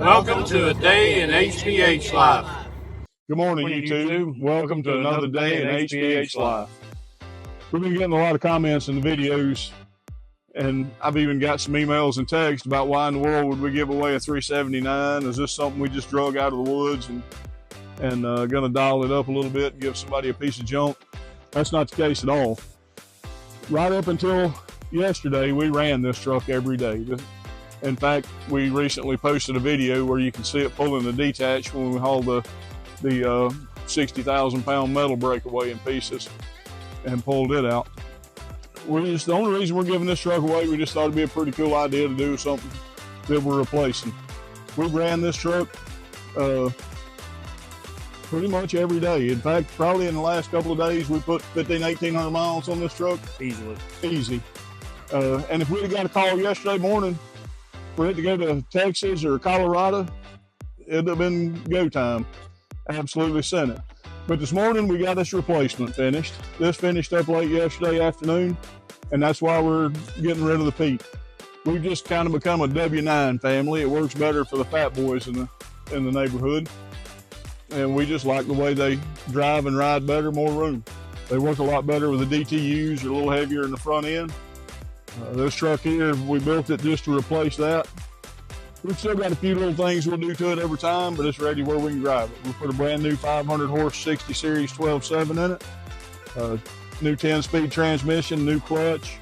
Welcome to a day in HPH life. Good morning, YouTube. Welcome to another day in HPH life. We've been getting a lot of comments in the videos, and I've even got some emails and texts about why in the world would we give away a 379? Is this something we just drug out of the woods and going to dial it up a little bit and give somebody a piece of junk? That's not the case at all. Right up until yesterday, we ran this truck every day. In fact, we recently posted a video where you can see it pulling the detach when we hauled the 60,000 pound metal breakaway in pieces and pulled it out. The only reason we're giving this truck away, we just thought it'd be a pretty cool idea to do something that we're replacing. We ran this truck pretty much every day. In fact, probably in the last couple of days, we put 1,800 miles on this truck. Easy. And if we'd have got a call yesterday morning for it to go to Texas or Colorado, it'd have been go time. Absolutely sent it. But this morning we got this replacement finished. This finished up late yesterday afternoon, and that's why we're getting rid of the Pete. We've just kind of become a W9 family. It works better for the fat boys in the neighborhood, and we just like the way they drive and ride better, more room. They work a lot better with the DTUs. They're a little heavier in the front end. This truck here, we built it just to replace that. We've still got a few little things we'll do to it every time, but it's ready where we can drive it. We put a brand new 500 horse 60 series 12.7 in it. New 10-speed transmission, new clutch.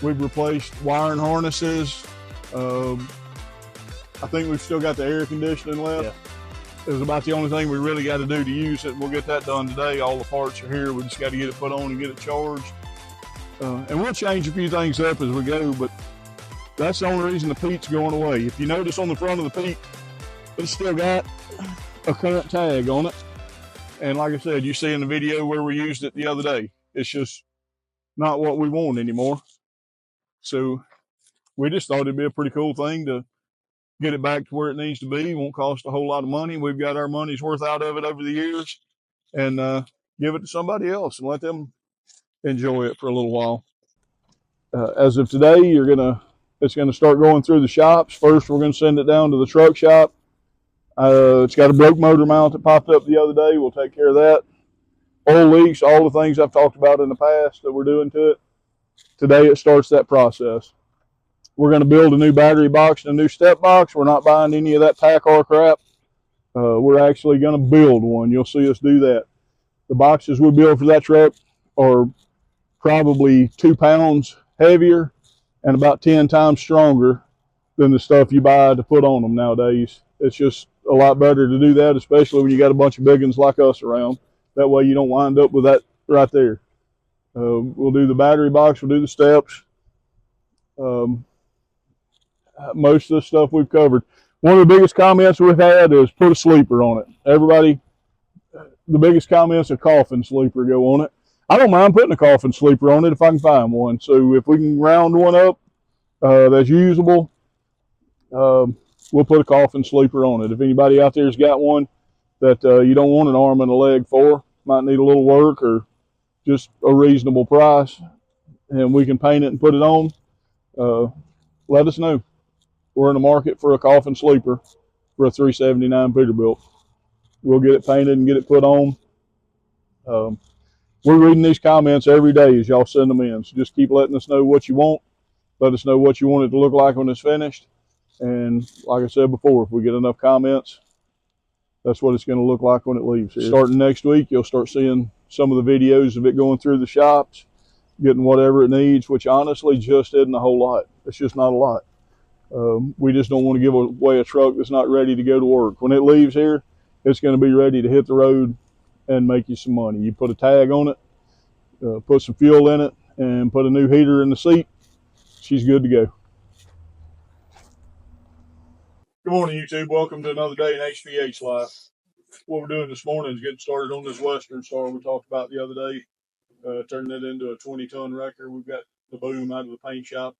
We've replaced wiring harnesses. I think we've still got the air conditioning left. Yeah. It was about the only thing we really got to do to use it. We'll get that done today. All the parts are here. We just got to get it put on and get it charged. And we'll change a few things up as we go, but that's the only reason the Pete's going away. If you notice on the front of the Pete, it's still got a current tag on it. And like I said, you see in the video where we used it the other day, it's just not what we want anymore. So we just thought it'd be a pretty cool thing to get it back to where it needs to be. It won't cost a whole lot of money. We've got our money's worth out of it over the years, and give it to somebody else and let them enjoy it for a little while. As of today, it's going to start going through the shops. First, we're going to send it down to the truck shop. It's got a broke motor mount that popped up the other day. We'll take care of that. Oil leaks, all the things I've talked about in the past that we're doing to it. Today, it starts that process. We're going to build a new battery box and a new step box. We're not buying any of that PACCAR crap. We're actually going to build one. You'll see us do that. The boxes we build for that truck are probably 2 pounds heavier and about 10 times stronger than the stuff you buy to put on them nowadays. It's just a lot better to do that, especially when you got a bunch of big ones like us around. That way you don't wind up with that right there. We'll do the battery box, we'll do the steps. Most of the stuff we've covered. One of the biggest comments we've had is put a sleeper on it. Everybody, the biggest comments are coffin sleeper go on it. I don't mind putting a coffin sleeper on it if I can find one. So if we can round one up that's usable, we'll put a coffin sleeper on it. If anybody out there's got one that you don't want an arm and a leg for, might need a little work or just a reasonable price, and we can paint it and put it on, let us know. We're in the market for a coffin sleeper for a 379 Peterbilt. We'll get it painted and get it put on. We're reading these comments every day as y'all send them in. So just keep letting us know what you want. Let us know what you want it to look like when it's finished. And like I said before, if we get enough comments, that's what it's going to look like when it leaves here. Starting next week, you'll start seeing some of the videos of it going through the shops, getting whatever it needs, which honestly just isn't a whole lot. It's just not a lot. We just don't want to give away a truck that's not ready to go to work. When it leaves here, it's going to be ready to hit the road and make you some money. You put a tag on it, put some fuel in it, and put a new heater in the seat. She's good to go. Good morning, YouTube. Welcome to another day in HPH life. What we're doing this morning is getting started on this Western Star we talked about the other day, turning it into a 20-ton wrecker. We've got the boom out of the paint shop.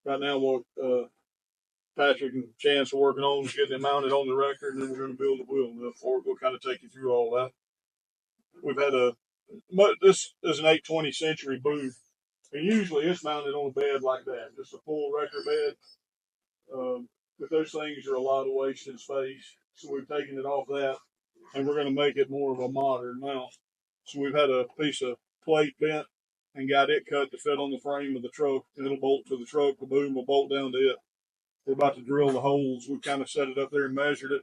Right now, what Patrick and Chance are working on is getting it mounted on the wrecker, and then we're going to build the wheel nut for it. We'll kind of take you through all that. We've had this is an 820 Century boom, and usually it's mounted on a bed like that, just a full wrecker bed. but those things are a lot of wasted space. So we've taken it off that, and we're going to make it more of a modern mount. So we've had a piece of plate bent and got it cut to fit on the frame of the truck. It'll bolt to the truck. The boom will bolt down to it. We're about to drill the holes. We've kind of set it up there and measured it.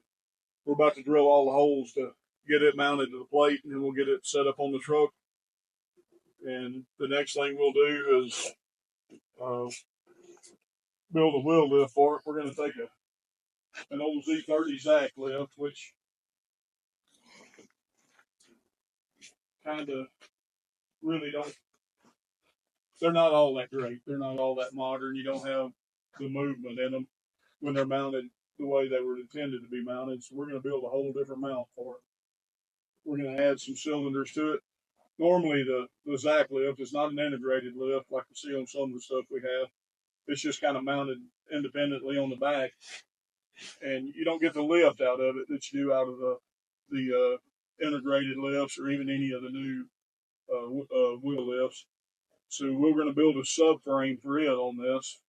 We're about to drill all the holes to get it mounted to the plate, and then we'll get it set up on the truck. And the next thing we'll do is build a wheel lift for it. We're going to take an old Z30 Zach lift, which kind of really don't, they're not all that great. They're not all that modern. You don't have the movement in them when they're mounted the way they were intended to be mounted. So we're going to build a whole different mount for it. We're going to add some cylinders to it. Normally the Zach lift is not an integrated lift like you see on some of the stuff we have. It's just kind of mounted independently on the back, and you don't get the lift out of it that you do out of the integrated lifts or even any of the new wheel lifts. So we're going to build a subframe for it on this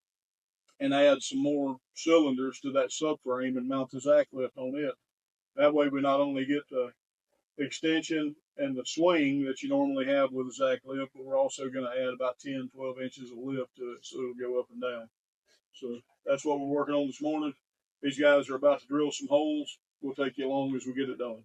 and add some more cylinders to that subframe and mount the Zach lift on it. That way we not only get the extension and the swing that you normally have with a Zach lift, but we're also going to add about 10, 12 inches of lift to it so it'll go up and down. So that's what we're working on this morning. These guys are about to drill some holes. We'll take you along as we get it done.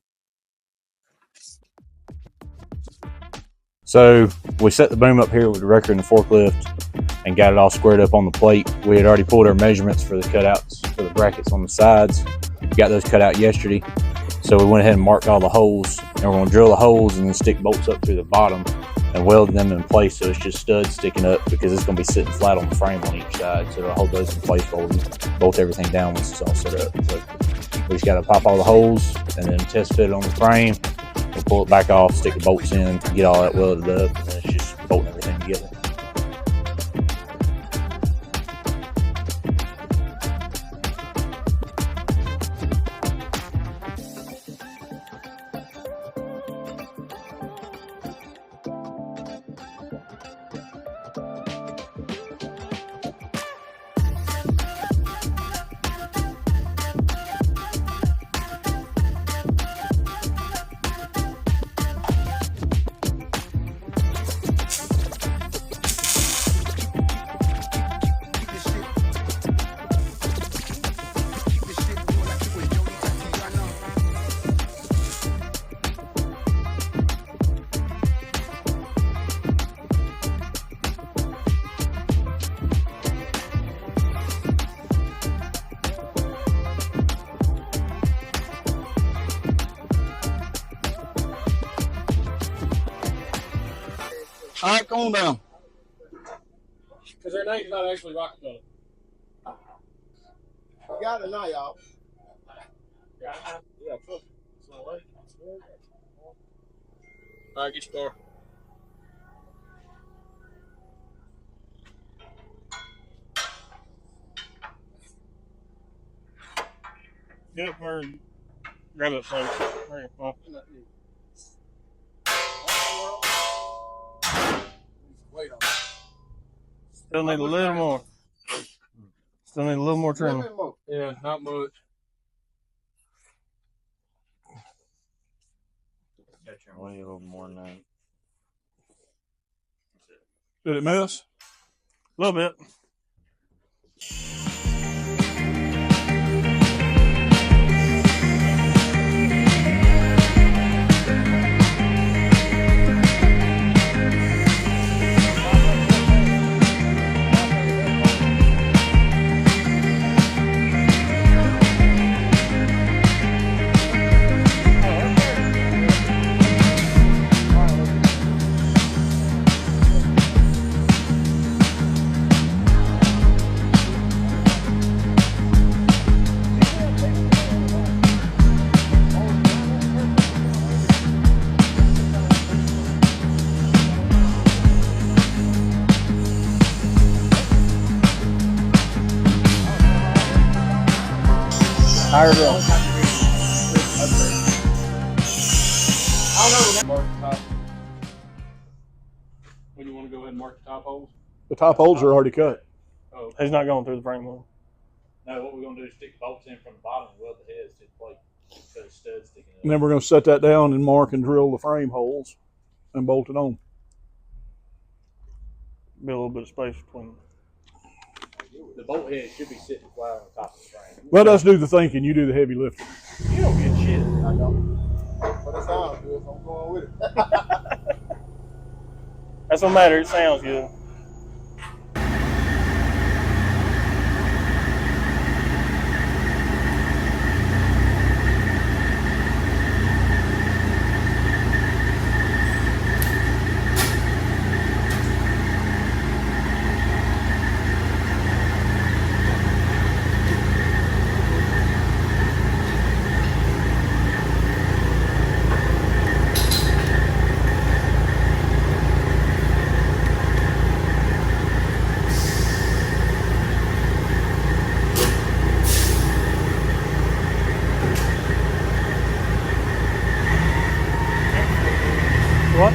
So we set the boom up here with the wrecker and the forklift and got it all squared up on the plate. We had already pulled our measurements for the cutouts for the brackets on the sides. We got those cut out yesterday. So we went ahead and marked all the holes, and we're going to drill the holes and then stick bolts up through the bottom and weld them in place so it's just studs sticking up, because it's going to be sitting flat on the frame on each side. So it'll hold those in place while we bolt everything down once it's all set up. So we just got to pop all the holes and then test fit it on the frame. We'll pull it back off, stick the bolts in, get all that welded up, and then it's just bolting everything together. All right, come on down. Because their name's not actually Rockefeller. You got it now, y'all. Yeah, trust me. All right, get your car. Get up there and grab that plate. There you go. Wait on Still need a little more. Still need a little more it. trimming. More. Yeah, not much. I need a little more than that. Did it miss? A little bit. Higher bill. Mark the top. When you want to go ahead and mark the top holes? The top holes are already cut. Oh, he's not going through the frame hole. No, what we're gonna do is stick bolts in from the bottom and weld the heads to the plate. So the studs sticking up. And then we're going to set that down and mark and drill the frame holes and bolt it on. Be a little bit of space between. The bolt head should be sitting flat on the top of the frame. Let us do the thinking. You do the heavy lifting. You don't get shit. I know. But it sounds good, so I'm going with it. That's what matters. It sounds good. What?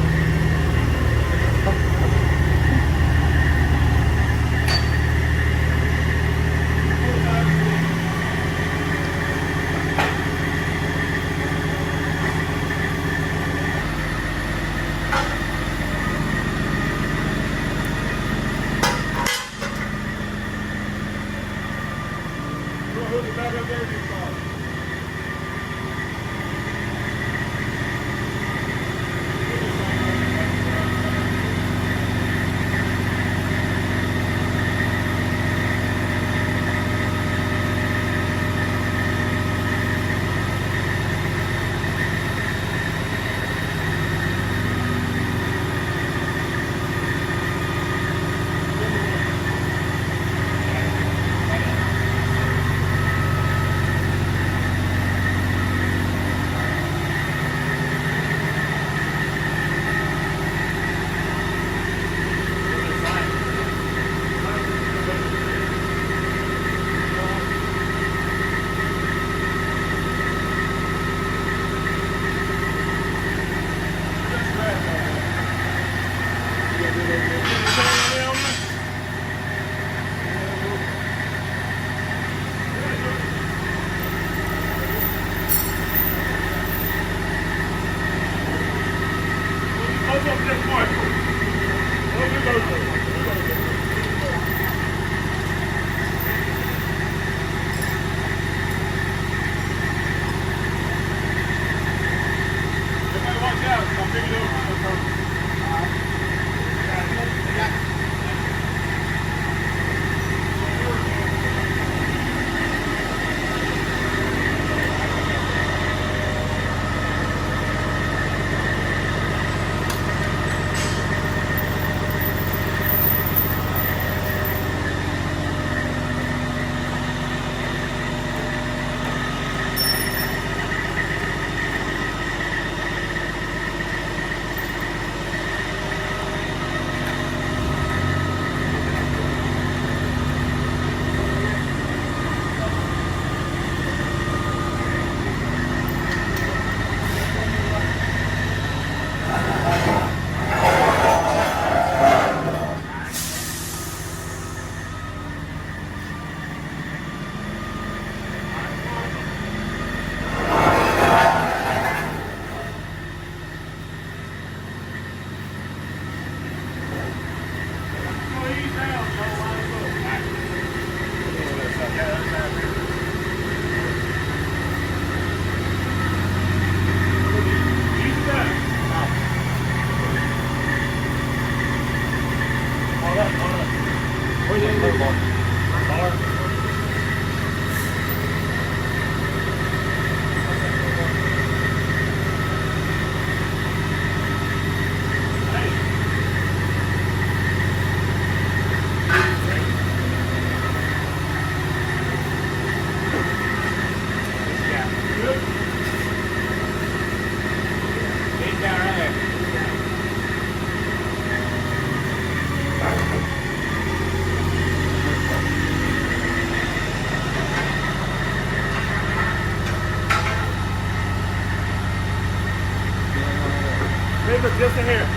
Just in here.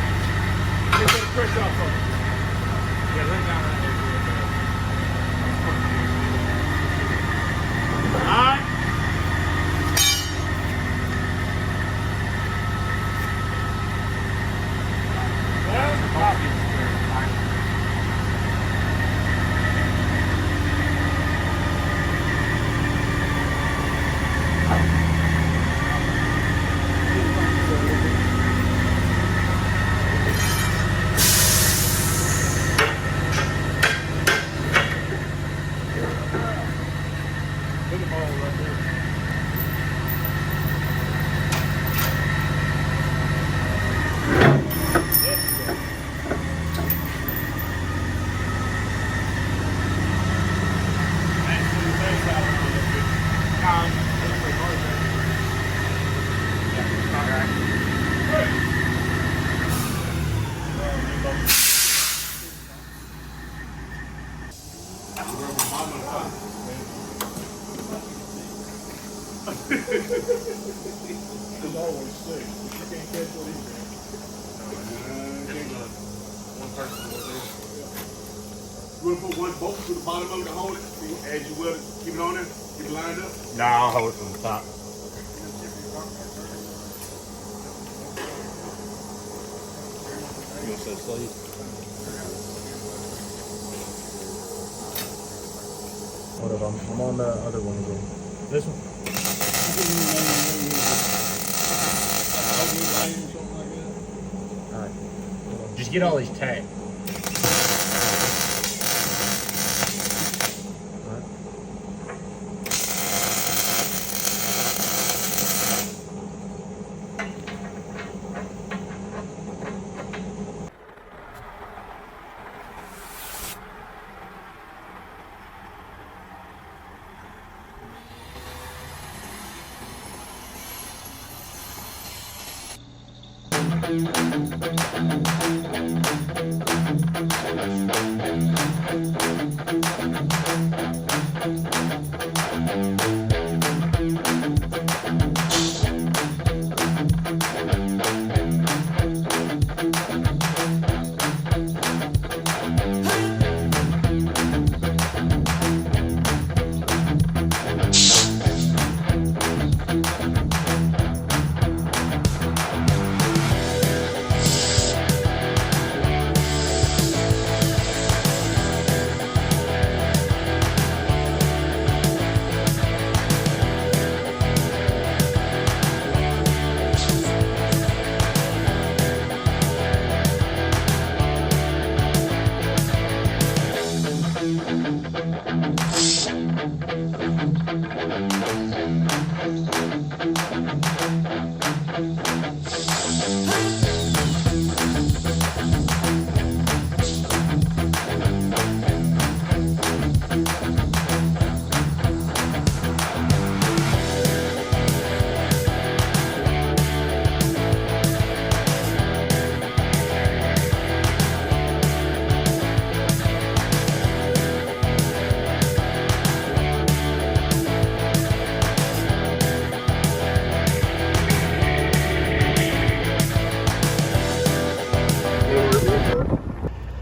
Get the pressure off of it. Yeah, lay down right there. He's always sick. You can't catch what he's doing. One person will do. You want to put one bolt to the bottom of it to hold it? As you will, keep it on there, keep it lined up. Nah, I'll hold it from the top. You gonna say sleeve? What if I'm on the other one again? This one? Alright. Just get all these tagged.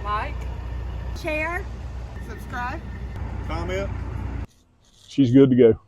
Like, share, subscribe. Comment. She's good to go.